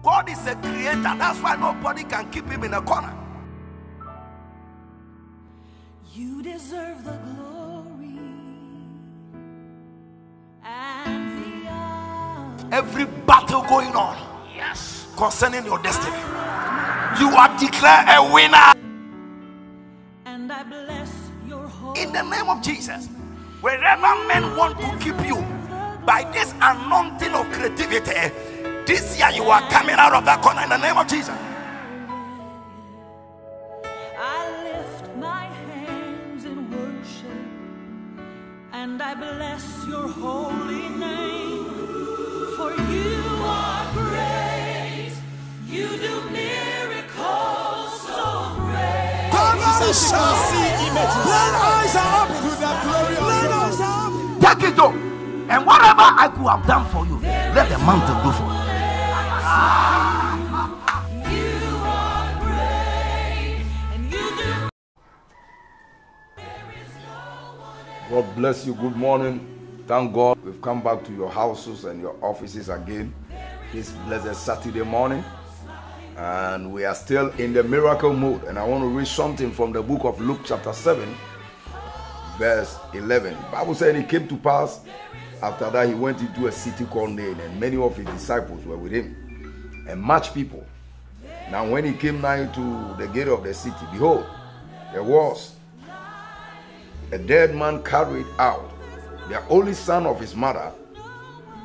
God is a creator. That's why nobody can keep him in a corner. You deserve the glory and the honor. Every battle going on, yes, concerning your destiny, you are declared a winner. And I bless your holy In the name of Jesus, wherever men want to keep you, by this anointing of creativity, this year you are coming out of that corner in the name of Jesus. I lift my hands in worship and I bless your holy name. For you are great. You do miracles so great. Take it up. And whatever I could have done for you, let the mountain do for you. You are great and you do. God bless you. Good morning. Thank God we've come back to your houses and your offices again this blessed Saturday morning. And we are still in the miracle mode. And I want to read something from the book of Luke chapter 7, verse 11. The Bible said it came to pass after that he went into a city called Nain, and many of his disciples were with him, and much people. Now when he came nigh to the gate of the city, behold, there was a dead man carried out, the only son of his mother,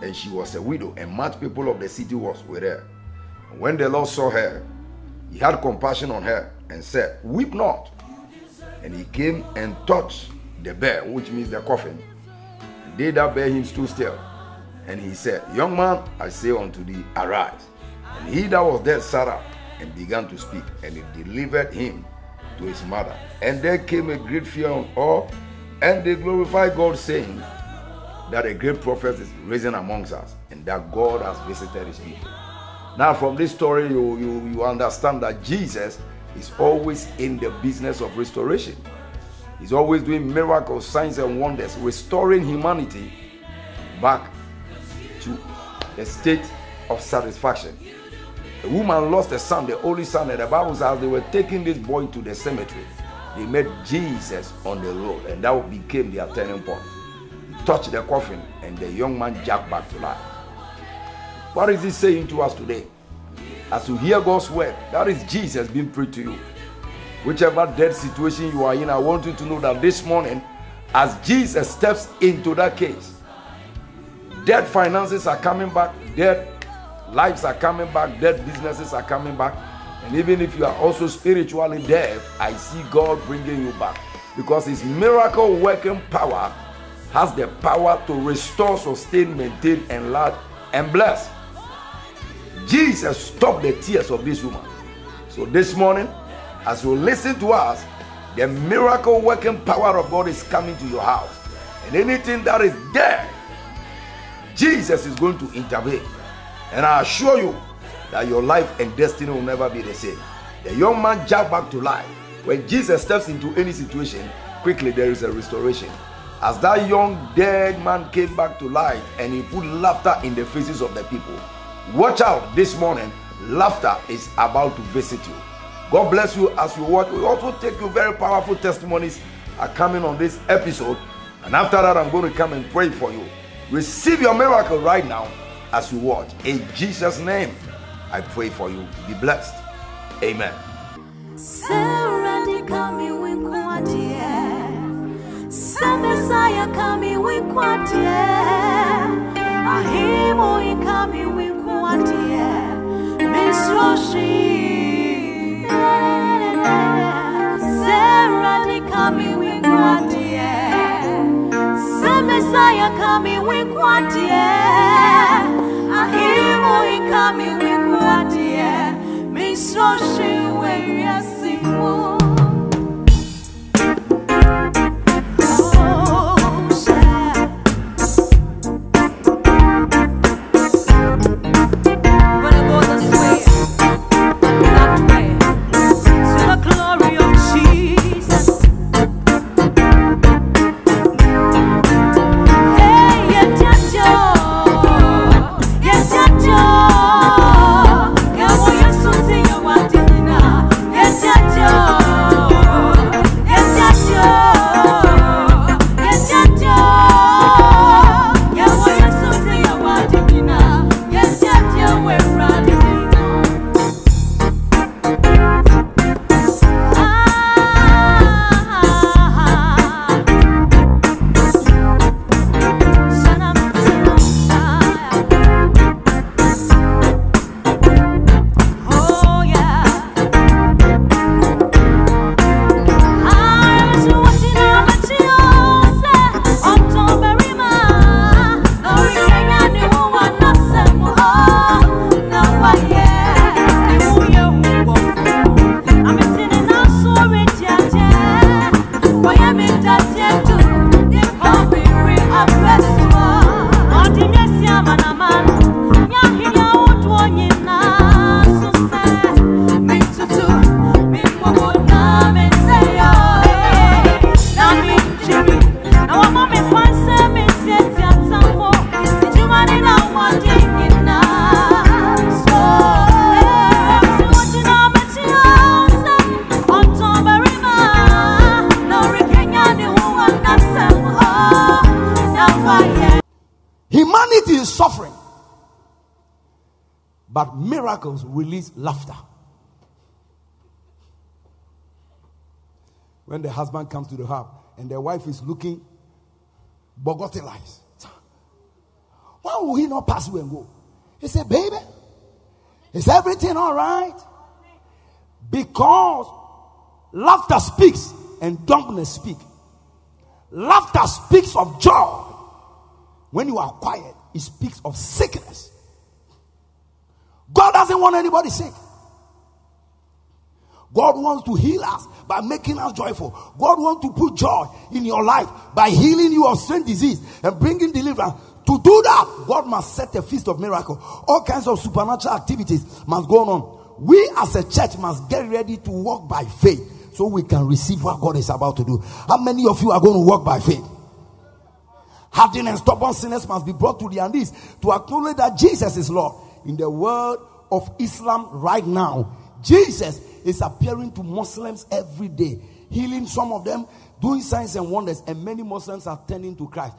and she was a widow, and much people of the city was with her. And when the Lord saw her, he had compassion on her, and said, Weep not. And he came and touched the bier, which means the coffin. And they that bare him stood still. And he said, Young man, I say unto thee, arise. And he that was dead sat up and began to speak, and he delivered him to his mother. And there came a great fear on all, and they glorified God, saying that a great prophet is risen amongst us, and that God has visited his people. Now from this story, you understand that Jesus is always in the business of restoration. He's always doing miracles, signs and wonders, restoring humanity back to a state of satisfaction. A woman lost a son, the only son, and the Bible says they were taking this boy to the cemetery. They met Jesus on the road, and that became their turning point. He touched the coffin, and the young man jacked back to life. What is he saying to us today? As you hear God's word, that is Jesus being preached to you. Whichever dead situation you are in, I want you to know that this morning, as Jesus steps into that case, dead finances are coming back, dead lives are coming back, dead businesses are coming back. And even if you are also spiritually dead, I see God bringing you back. Because his miracle working power has the power to restore, sustain, maintain, enlarge, and bless. Jesus stopped the tears of this woman. So this morning, as you listen to us, the miracle working power of God is coming to your house. And anything that is dead, Jesus is going to intervene. And I assure you that your life and destiny will never be the same. The young man jumped back to life. When Jesus steps into any situation, quickly there is a restoration. As that young dead man came back to life and he put laughter in the faces of the people. Watch out this morning, laughter is about to visit you. God bless you as you watch. We also take you very powerful testimonies are coming on this episode. And after that, I'm going to come and pray for you. Receive your miracle right now as you watch. In Jesus' name, I pray for you. Be blessed. Amen. is suffering. But miracles release laughter. When the husband comes to the house and the wife is looking bogotalized, why will he not pass you and go? He said, baby, is everything all right? Because laughter speaks and dumbness speak. Laughter speaks of joy. When you are quiet, it speaks of sickness. God doesn't want anybody sick. God wants to heal us by making us joyful. God wants to put joy in your life by healing you of strange disease and bringing deliverance. To do that, God must set a feast of miracles. All kinds of supernatural activities must go on. We as a church must get ready to walk by faith so we can receive what God is about to do. How many of you are going to walk by faith? Hardened and stubborn sinners must be brought to their knees to acknowledge that Jesus is Lord. In the world of Islam right now, Jesus is appearing to Muslims every day, healing some of them, doing signs and wonders, and many Muslims are turning to Christ.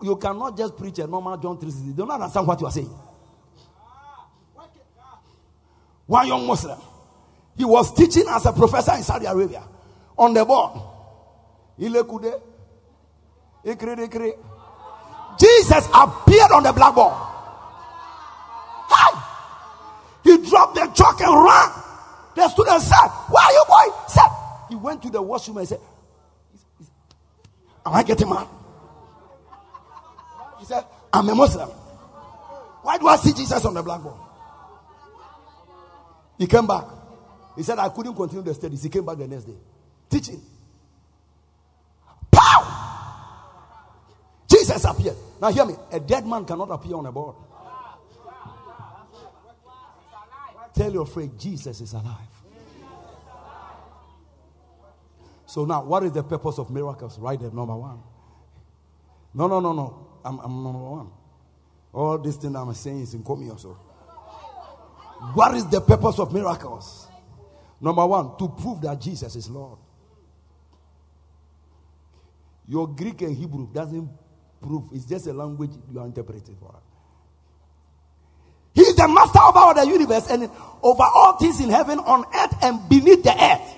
You cannot just preach a normal John 3:16. You don't understand what you are saying. One young Muslim, he was teaching as a professor in Saudi Arabia on the board. Jesus appeared on the blackboard. Hi! He dropped the chalk and ran. The student said, "Where are you going?" Said, he went to the washroom and said, "Am I getting mad?" He said, "I'm a Muslim. Why do I see Jesus on the blackboard?" He came back. He said, "I couldn't continue the studies." He came back the next day, teaching. Pow! Jesus appeared. Now hear me. A dead man cannot appear on a board. Tell your friend, Jesus is alive. So now, what is the purpose of miracles? Write them, number one. No. I'm number one. All this thing I'm saying is in Komi also. What is the purpose of miracles? Number one, to prove that Jesus is Lord. Your Greek and Hebrew doesn't prove. It's just a language you are interpreting for. He is the master of all the universe and over all things in heaven, on earth, and beneath the earth.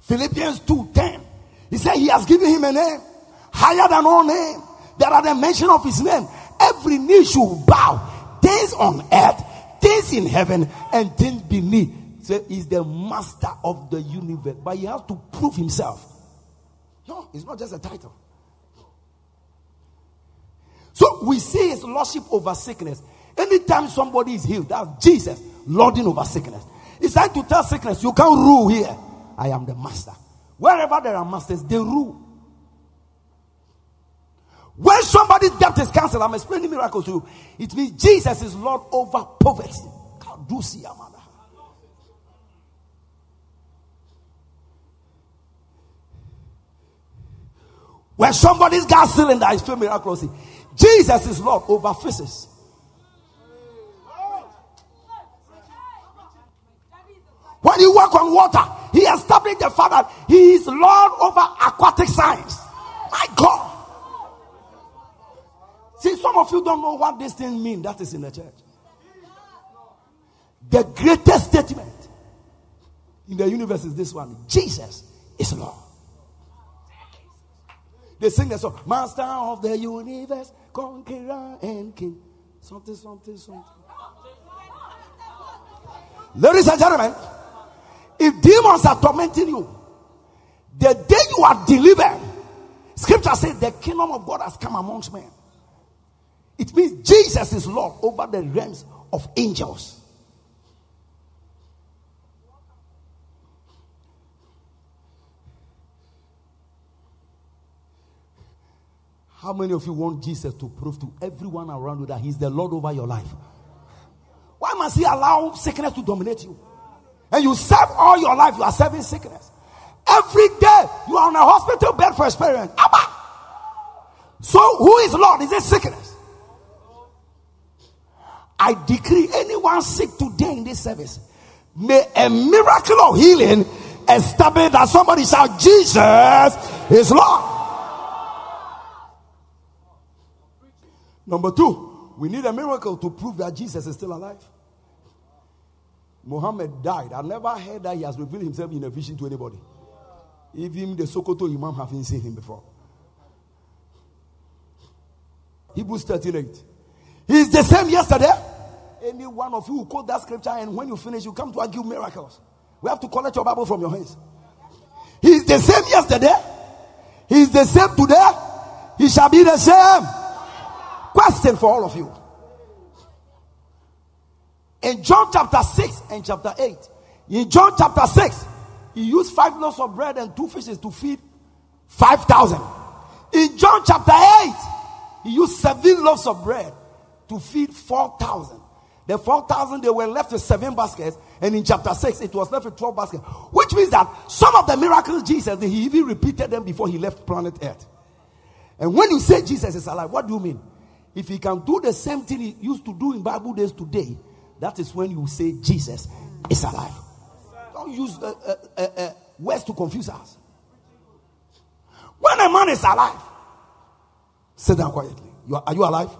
Philippians 2:10. He said he has given him a name higher than all name. There are the mention of his name. Every knee should bow. Things on earth, things in heaven, and things beneath. So he's the master of the universe. But he has to prove himself. No, it's not just a title. So we see his lordship over sickness. Anytime somebody is healed, that's Jesus lording over sickness. It's like to tell sickness, you can't rule here. I am the master. Wherever there are masters, they rule. When somebody's debt is cancelled, I'm explaining miracles to you. It means Jesus is Lord over poverty. When somebody's gas cylinder is filled miraculously, Jesus is Lord over physics. When you walk on water, he established the fact that he is Lord over aquatic science. My God. See, some of you don't know what this thing means. That is in the church. The greatest statement in the universe is this one: Jesus is Lord. They sing the song, Master of the universe, conqueror and king. Something. Ladies and gentlemen, if demons are tormenting you, the day you are delivered, scripture says the kingdom of God has come amongst men. It means Jesus is Lord over the realms of angels. How many of you want Jesus to prove to everyone around you that he's the Lord over your life? Why must he allow sickness to dominate you? And you serve all your life, you are serving sickness. Every day, you are on a hospital bed for experience. Abba! So, who is Lord? Is it sickness? I decree anyone sick today in this service, may a miracle of healing establish that somebody shout, Jesus is Lord. Number 2, we need a miracle to prove that Jesus is still alive. Muhammad died. I never heard that he has revealed himself in a vision to anybody. Even the Sokoto Imam haven't seen him before. Hebrews 13:8. He is the same yesterday. Any one of you who quote that scripture, and when you finish, you come to argue miracles. We have to collect your Bible from your hands. He is the same yesterday. He is the same today. He shall be the same. Question for all of you. In John chapter 6 and chapter 8. In John chapter 6, he used 5 loaves of bread and 2 fishes to feed 5,000. In John chapter 8, he used 7 loaves of bread to feed 4,000. The 4,000, they were left with 7 baskets. And in chapter 6, it was left with 12 baskets. Which means that some of the miracles Jesus did, he even repeated them before he left planet Earth. And when you say Jesus is alive, what do you mean? If he can do the same thing he used to do in Bible days today, that is when you say Jesus is alive. Don't use words to confuse us. When a man is alive, sit down quietly. Are you alive?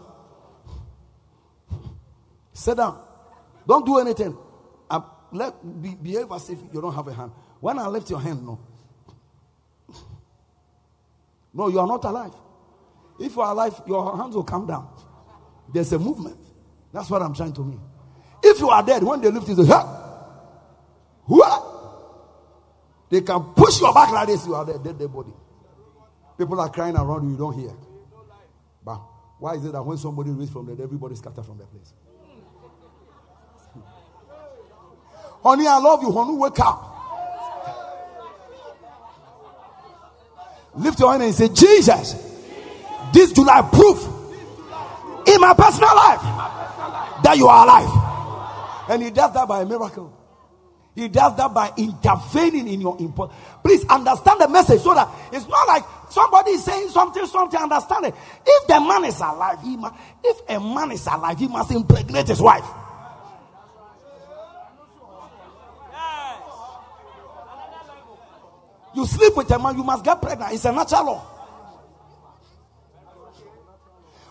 Sit down. Don't do anything. Behave as if you don't have a hand. When I lift your hand, no. No, you are not alive. If you are alive, your hands will come down. There's a movement. That's what I'm trying to mean. If you are dead, when they lift you, say, what? They can push your back like this. You are dead body. People are crying around you. You don't hear. But why is it that when somebody reads from dead, everybody scatters from their place? Honey, I love you. Honey, wake up. Lift your hand and say, Jesus, this July proof in my personal life that you are alive. And he does that by a miracle. He does that by intervening in your impulse. Please understand the message so that it's not like somebody is saying something, understand it. If the man is alive, if a man is alive, he must impregnate his wife. You sleep with a man, you must get pregnant. It's a natural law.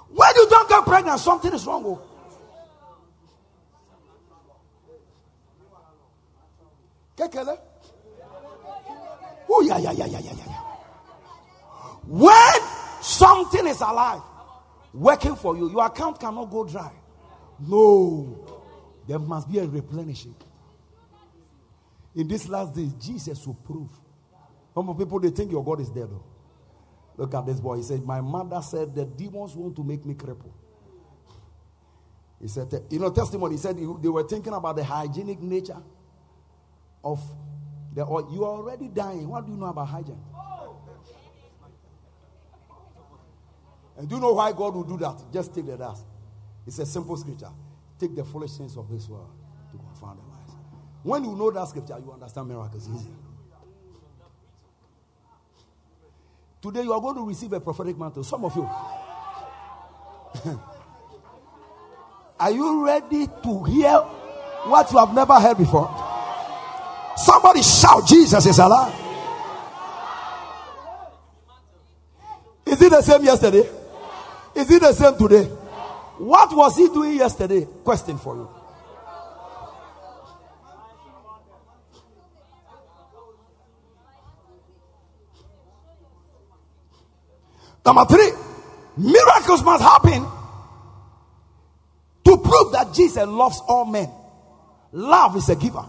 When you don't get pregnant, something is wrong. Oh, yeah. When something is alive, working for you, your account cannot go dry. No. There must be a replenishing. In this last day, Jesus will prove. Some people, they think your God is dead. Look at this boy. He said, my mother said the demons want to make me cripple. He said, testimony. He said they were thinking about the hygienic nature of the oil. You are already dying. What do you know about hygiene? And do you know why God will do that? Just take the dust. It's a simple scripture. Take the foolishness of this world to confound the wise. When you know that scripture, you understand miracles easy. Today you are going to receive a prophetic mantle. Some of you. Are you ready to hear what you have never heard before? Somebody shout, Jesus is alive. Is it the same yesterday? Is it the same today? What was he doing yesterday? Question for you. Number 3, miracles must happen to prove that Jesus loves all men. Love is a giver.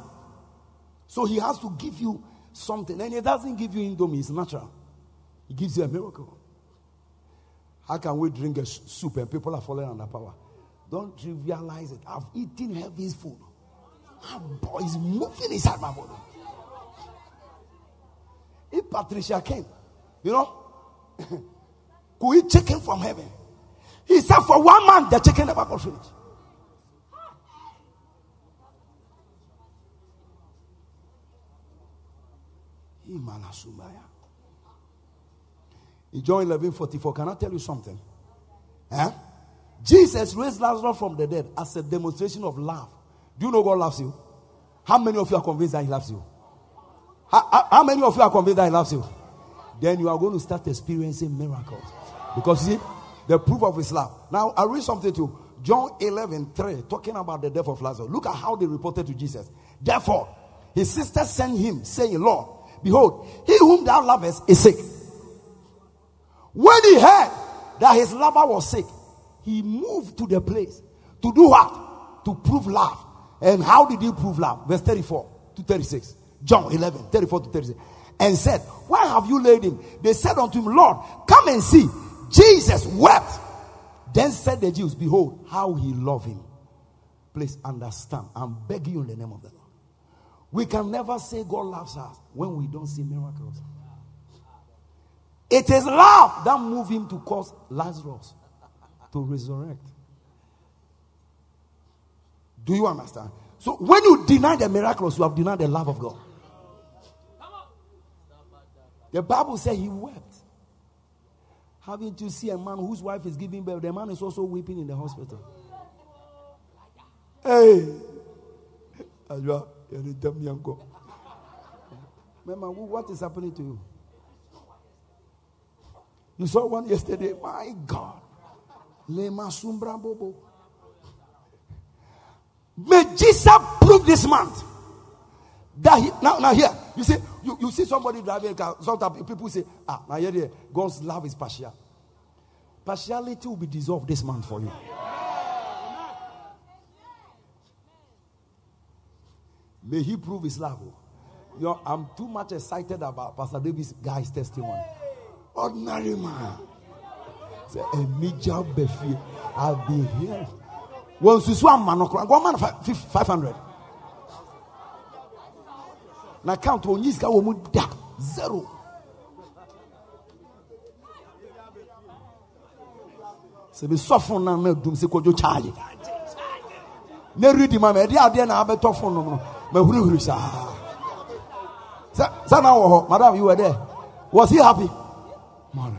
So he has to give you something. And he doesn't give you indomie, it's natural. He gives you a miracle. How can we drink a soup and people are falling under power? Don't trivialize it. I've eaten heavy food. My boy is moving inside my body. If Patricia came, could eat chicken from heaven. He said for 1 month the chicken never got finished. In John 11:44, can I tell you something? Jesus raised Lazarus from the dead as a demonstration of love. Do you know God loves you? How many of you are convinced that he loves you? How many of you are convinced that he loves you? Then you are going to start experiencing miracles. Because you see, The proof of his love. Now, I read something to John 11:3, talking about the death of Lazarus. Look at how they reported to Jesus. Therefore, his sister sent him, saying, Lord, behold, he whom thou lovest is sick. When he heard that his lover was sick, he moved to the place. To do what? To prove love. And how did he prove love? Verse 34 to 36. John 11:34 to 36. And said, why have you laid him? They said unto him, Lord, come and see. Jesus wept. Then said the Jews, behold, how he loved him. Please understand. I'm begging you in the name of the Lord. We can never say God loves us when we don't see miracles. It is love that moved him to cause Lazarus to resurrect. Do you understand? So when you deny the miracles, you have denied the love of God. The Bible says he wept. Having to see a man whose wife is giving birth, the man is also weeping in the hospital. Hey, Mama, what is happening to you? You saw one yesterday. My God, may Jesus prove this month that he, now here you see you see somebody driving a car. Sometimes people say, now here God's love is partial. Partiality will be dissolved this month for you. May he prove his love. You know, I'm too much excited about Pastor David's guy's testimony. Ordinary man. Say, a major befi. I've been here. Once you swam man, go man 500. Now count on this guy zero. Se be sofon na na dum se kojo charge. Ne read ma me dia de na abeto phone no. Ma huru sa. Sa na wo, madam, you were there. Was he happy? Man.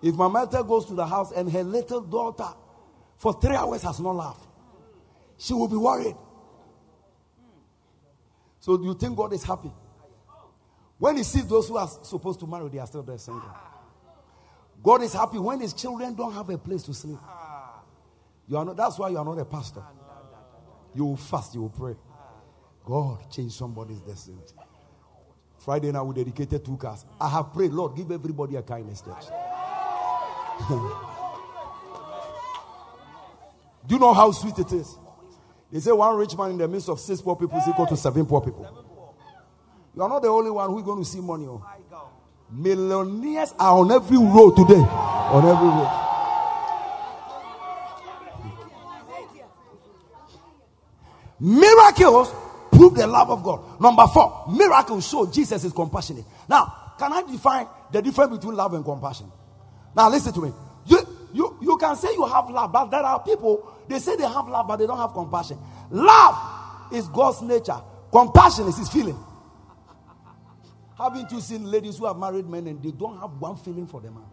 If my mother goes to the house and her little daughter for 3 hours has not laughed, she will be worried. So do you think God is happy? When he sees those who are supposed to marry, they are still there single. God is happy when his children don't have a place to sleep. You are not, that's why you are not a pastor. You will fast, you will pray. God, change somebody's destiny. Friday night we dedicated 2 cars. I have prayed, Lord, give everybody a kindness church. Do you know how sweet it is? They say one rich man in the midst of 6 poor people is equal to 7 poor people. You are not the only one who is going to see money. Oh. Millionaires are on every road today. On every road. Miracles prove the love of God. Number 4, miracles show Jesus is compassionate. Now, can I define the difference between love and compassion? Now, listen to me. You can say you have love, but there are people, they say they have love, but they don't have compassion. Love is God's nature. Compassion is his feeling. Haven't you seen ladies who have married men and they don't have one feeling for the man?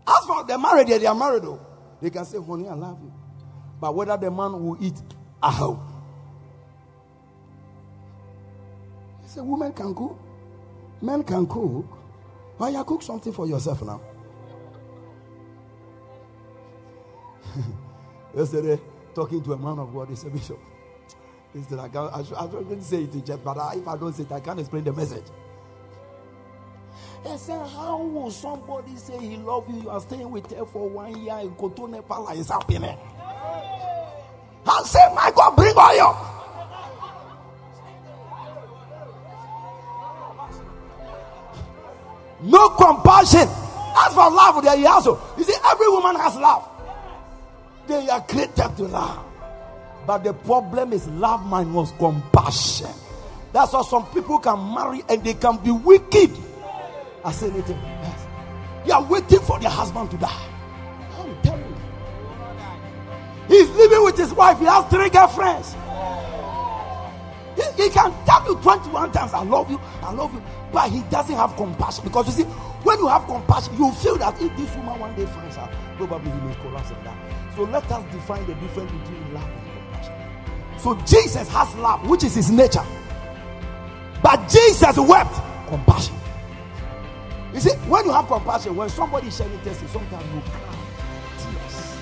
As for the married, they are married though. They can say, honey, I love you. But whether the man will eat, I hope. He said, women can cook. Men can cook. Why you cook something for yourself now? Yesterday, talking to a man of God, he said, Bishop, I didn't say it in just, but if I don't say it, I can't explain the message. He said, how will somebody say he loves you? You are staying with her for 1 year in Kotone Pala is happening. I said, my God, bring oil. No compassion. As for love, there you also. You see, every woman has love. They are created to love. But the problem is love minus compassion. That's why some people can marry and they can be wicked. I say anything. Yes. They are waiting for their husband to die. I'm telling you. He's living with his wife. He has 3 girlfriends. He can tell you 21 times, I love you, I love you. But he doesn't have compassion. Because you see, when you have compassion, you feel that if this woman one day finds out, probably he may collapse and die. So let us define the difference between love and compassion. So Jesus has love, which is his nature. But Jesus wept compassion. You see, when you have compassion, when somebody is sharing testimony, sometimes you cry tears.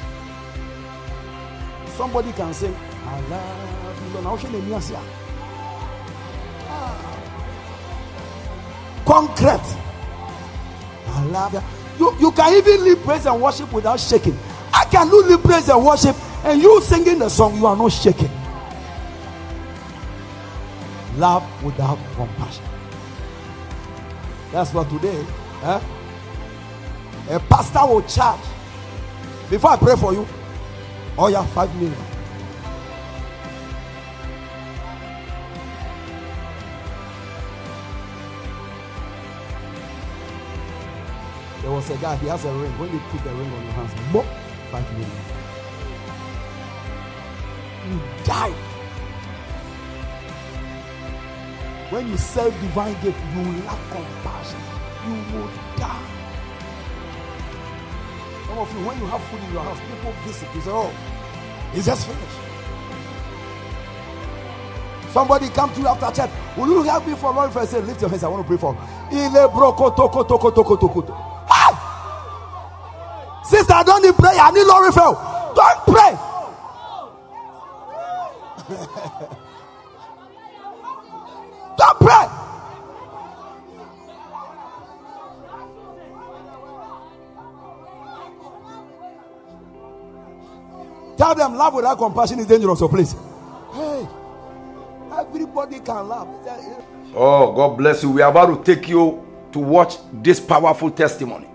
Somebody can say, I love you. Now, concrete. I love you. You can even lead praise and worship without shaking. I can do lead praise and worship, and you singing the song, you are not shaking. Love without compassion. That's what today, a pastor will charge. Before I pray for you, oh yeah, 5 million. There was a guy, he has a ring. When you put the ring on your hands, 5 million. You died. When you serve divine gift, you lack compassion. You will die. Some of you, when you have food in your house, people visit. You say, oh, it's just finished. Somebody come to you after church. Will you help me for Lord? If I say, lift your hands, I want to pray for. Hey! Sister, I don't need prayer. I need Lord refill. Don't pray. Don't pray. Tell them love without compassion is dangerous. So please, hey, everybody can love. Oh, God bless you. We are about to take you to watch this powerful testimony.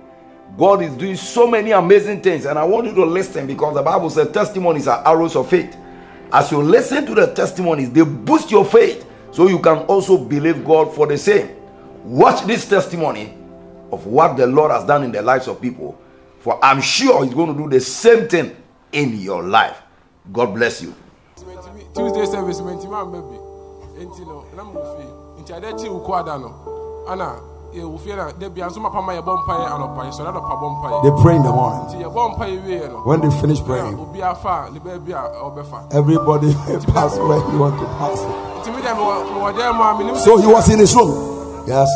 God is doing so many amazing things, and I want you to listen, because the Bible says testimonies are arrows of faith. As you listen to the testimonies, they boost your faith, so you can also believe God for the same. Watch this testimony of what the Lord has done in the lives of people, for I'm sure He's going to do the same thing in your life. God bless you. Tuesday service, baby. They pray in the morning. When they finish praying, everybody pass where you want to pass. So he was in his room. Yes.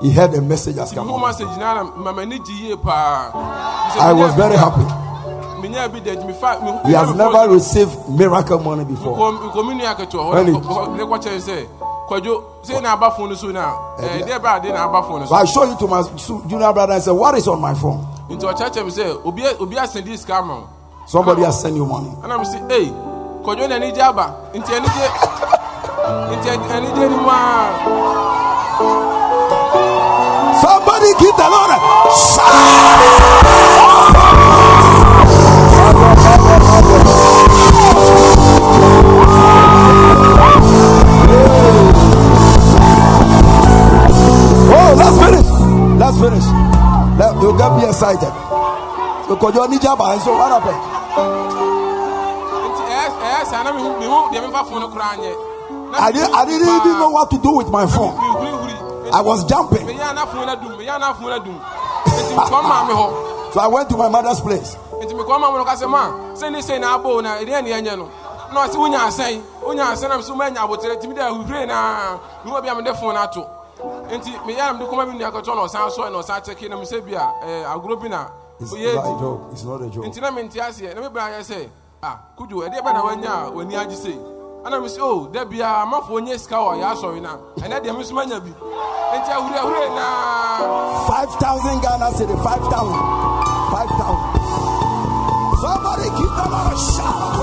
He heard a message has come. I was very happy. He has never received miracle money before. So I show you to my junior brother and say, what is on my phone? Somebody has sent you money. And I'm saying, hey, somebody give the Lord a oh, let's finish. Let's finish. You get me excited. Because you need job, so what happened? I didn't even know what to do with my phone. I was jumping. So I went to my mother's place. It's not a joke. It's not a joke. And I'm saying, oh, there be a month when you scour, yeah, sorry now. And that the Muslim be. And 5,000 Ghana city, 5,000. 5,000. Somebody give them a shout.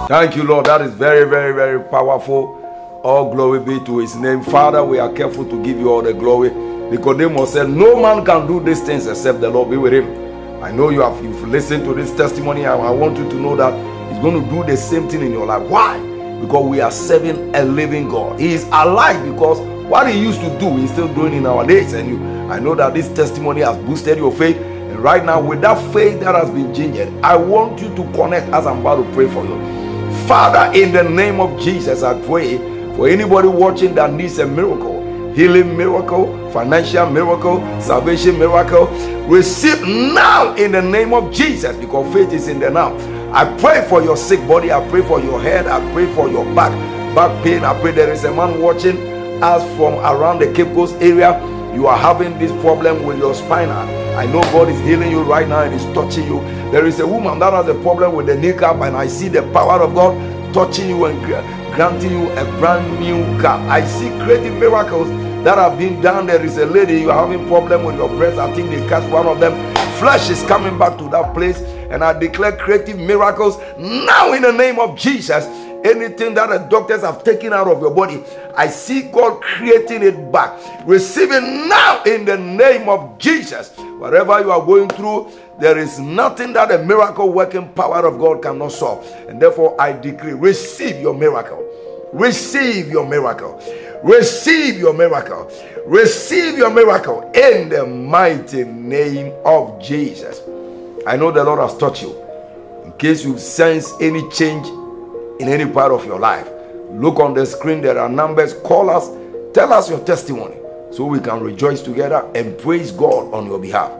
Thank you, Lord. That is very, very, very powerful. All glory be to His name. Father, we are careful to give you all the glory. Nicodemus said, no man can do these things except the Lord be with him. I know you've listened to this testimony. I want you to know that He's going to do the same thing in your life. Why? Because we are serving a living God. He is alive because What he used to do, he's still doing it nowadays. And I know that this testimony has boosted your faith. And right now, with that faith that has been changed, I want you to connect as I'm about to pray for you. Father, in the name of Jesus, I pray for anybody watching that needs a miracle, healing miracle, financial miracle, salvation miracle. Receive now in the name of Jesus, because faith is in the now. I pray for your sick body. I pray for your head. I pray for your back pain. I pray there is a man watching us from around the Cape Coast area. You are having this problem with your spinal. I know God is healing you right now and is touching you. There is a woman that has a problem with the kneecap, and I see the power of God touching you and granting you a brand new cap. I see creative miracles that have been done. There is a lady, you are having problem with your breast. I think they catch one of them. Flesh is coming back to that place, and I declare creative miracles now in the name of Jesus. Anything that the doctors have taken out of your body, I see God creating it back. Receive it now in the name of Jesus. Whatever you are going through, there is nothing that the miracle working power of God cannot solve. And therefore I decree, receive your miracle. Receive your miracle. Receive your miracle. Receive your miracle in the mighty name of Jesus. I know the Lord has touched you. In case you sense any change in any part of your life, look on the screen. There are numbers. Call us. Tell us your testimony so we can rejoice together and praise God on your behalf.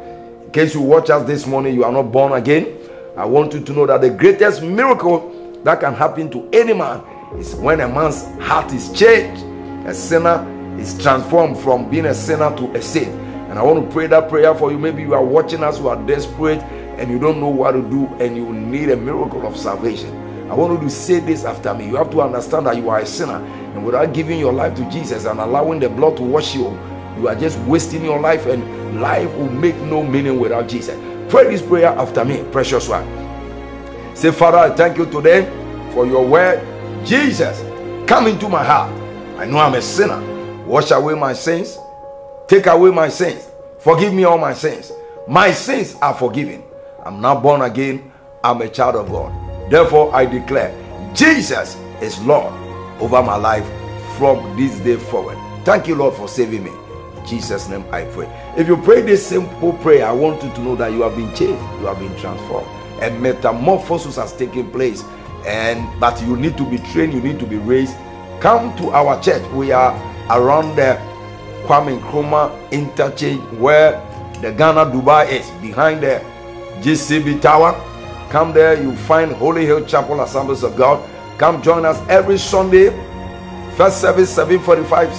In case you watch us this morning, you are not born again, I want you to know that the greatest miracle that can happen to any man is when a man's heart is changed. A sinner is transformed from being a sinner to a saint. And I want to pray that prayer for you. Maybe you are watching us, you are desperate and you don't know what to do, and you need a miracle of salvation. I want you to say this after me. You have to understand that you are a sinner, and without giving your life to Jesus and allowing the blood to wash you, you are just wasting your life, and life will make no meaning without Jesus. Pray this prayer after me, precious one. Say, Father, I thank you today for your word. Jesus, come into my heart. I know I'm a sinner. Wash away my sins. Take away my sins. Forgive me all my sins. My sins are forgiven. I'm now born again. I'm a child of God. Therefore, I declare Jesus is Lord over my life from this day forward. Thank you, Lord, for saving me. In Jesus' name I pray. If you pray this simple prayer, I want you to know that you have been changed. You have been transformed. A metamorphosis has taken place. But you need to be trained. You need to be raised. Come to our church. We are around the Kwame Nkrumah interchange, where the Ghana Dubai is, behind the GCB Tower. Come there, you find Holy Hill Chapel Assemblies of God. Come join us every Sunday. First service 7:45,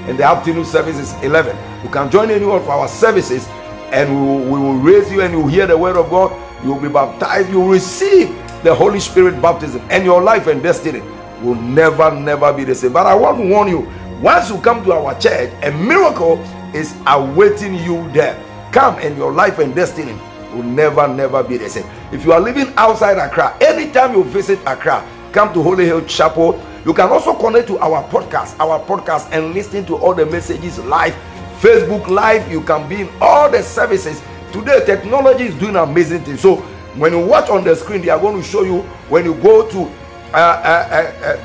and the afternoon service is 11. You can join any of our services, and we will raise you, and you will hear the word of God. You will be baptized. You will receive the Holy Spirit baptism, and your life and destiny will never be the same. But I want to warn you, once you come to our church, a miracle is awaiting you there. Come, and your life and destiny will never be the same. If you are living outside Accra, anytime you visit Accra, come to Holy Hill Chapel. You can also connect to our podcast and listen to all the messages live. Facebook Live, you can be in all the services. Today, technology is doing amazing things. So when you watch on the screen, they are going to show you when you go to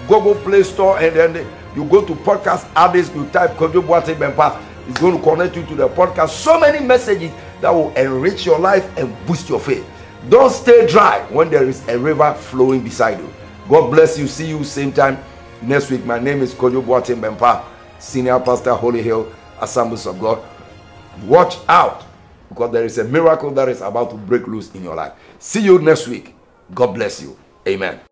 Google Play Store, and then you go to podcast address, you type Kojo Boateng Bempah. It's going to connect you to the podcast. So many messages that will enrich your life and boost your faith. Don't stay dry when there is a river flowing beside you. God bless you. See you same time next week. My name is Kojo Boateng Bempah, Senior Pastor, Holy Hill Assemblies of God. Watch out, because there is a miracle that is about to break loose in your life. See you next week. God bless you. Amen.